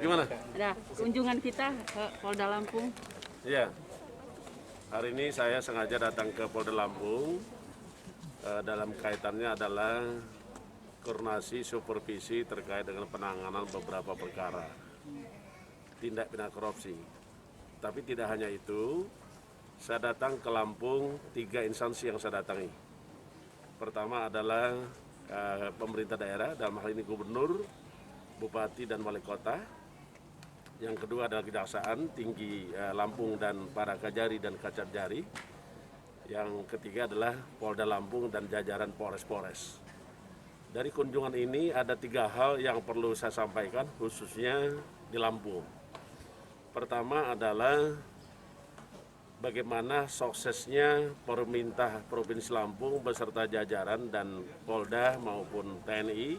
Gimana? Ada kunjungan kita ke Polda Lampung. Iya, hari ini saya sengaja datang ke Polda Lampung dalam kaitannya adalah koordinasi supervisi terkait dengan penanganan beberapa perkara tindak pidana korupsi. Tapi tidak hanya itu, saya datang ke Lampung 3 instansi yang saya datangi. Pertama adalah pemerintah daerah, dalam hal ini gubernur, bupati dan wali kota. Yang kedua adalah Kejaksaan Tinggi Lampung dan para Kajari dan Kacatjari. Yang ketiga adalah Polda Lampung dan jajaran Polres-Polres. Dari kunjungan ini ada 3 hal yang perlu saya sampaikan khususnya di Lampung. Pertama adalah bagaimana suksesnya pemerintah Provinsi Lampung beserta jajaran dan Polda maupun TNI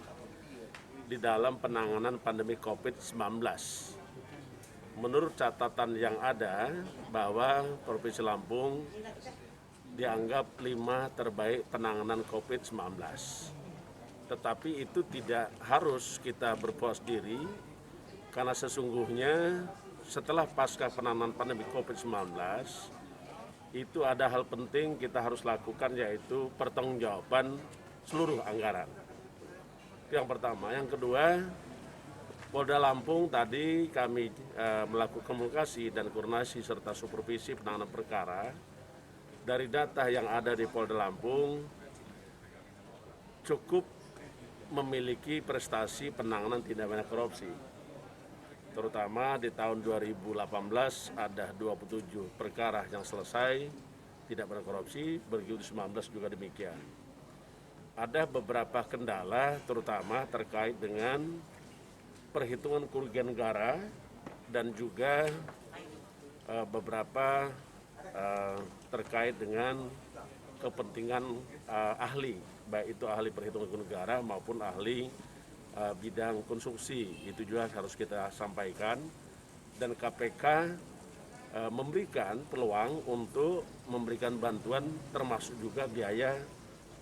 di dalam penanganan pandemi COVID-19. Menurut catatan yang ada bahwa Provinsi Lampung dianggap 5 terbaik penanganan COVID-19. Tetapi itu tidak harus kita berpuas diri karena sesungguhnya setelah pasca penanganan pandemi COVID-19 itu ada hal penting kita harus lakukan yaitu pertanggungjawaban seluruh anggaran. Itu yang pertama. Yang kedua, Polda Lampung tadi kami melakukan komunikasi dan koordinasi serta supervisi penanganan perkara. Dari data yang ada di Polda Lampung cukup memiliki prestasi penanganan tindak pidana korupsi. Terutama di tahun 2018 ada 27 perkara yang selesai tindak pidana korupsi, 2019 juga demikian. Ada beberapa kendala terutama terkait dengan perhitungan kerugian negara dan juga beberapa terkait dengan kepentingan ahli, baik itu ahli perhitungan kerugian negara maupun ahli bidang konstruksi. Itu juga harus kita sampaikan dan KPK memberikan peluang untuk memberikan bantuan termasuk juga biaya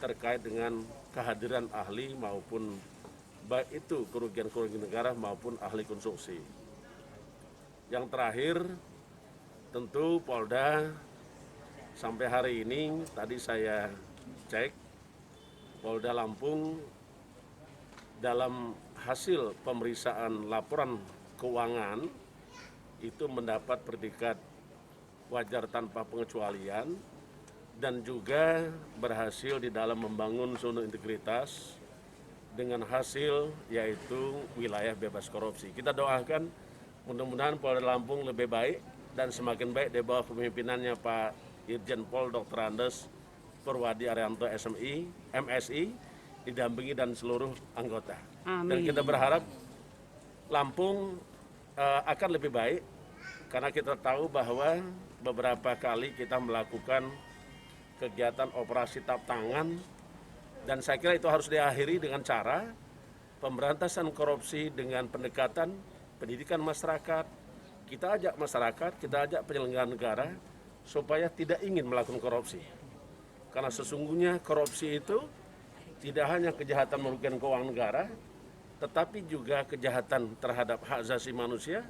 terkait dengan kehadiran ahli maupun baik itu kerugian-kerugian negara maupun ahli konstruksi. Yang terakhir, tentu Polda sampai hari ini tadi saya cek, Polda Lampung dalam hasil pemeriksaan laporan keuangan itu mendapat predikat wajar tanpa pengecualian dan juga berhasil di dalam membangun zona integritas dengan hasil yaitu wilayah bebas korupsi. Kita doakan mudah-mudahan Polda Lampung lebih baik dan semakin baik di bawah kepemimpinannya Pak Irjen Pol Dr. Andes Purwadi Arianto MSI didampingi dan seluruh anggota. Amin. Dan kita berharap Lampung akan lebih baik karena kita tahu bahwa beberapa kali kita melakukan kegiatan operasi tangkap tangan. Dan saya kira itu harus diakhiri dengan cara pemberantasan korupsi dengan pendekatan pendidikan masyarakat. Kita ajak masyarakat, kita ajak penyelenggara negara supaya tidak ingin melakukan korupsi. Karena sesungguhnya korupsi itu tidak hanya kejahatan merugikan keuangan negara, tetapi juga kejahatan terhadap hak asasi manusia,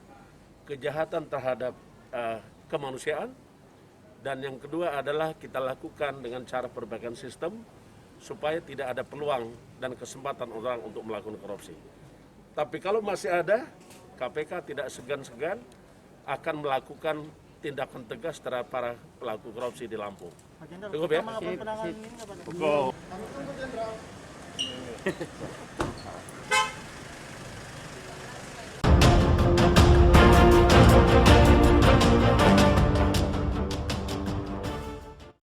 kejahatan terhadap kemanusiaan, dan yang kedua adalah kita lakukan dengan cara perbaikan sistem supaya tidak ada peluang dan kesempatan orang untuk melakukan korupsi. Tapi kalau masih ada, KPK tidak segan-segan akan melakukan tindakan tegas terhadap para pelaku korupsi di Lampung. Cukup ya? Cukup.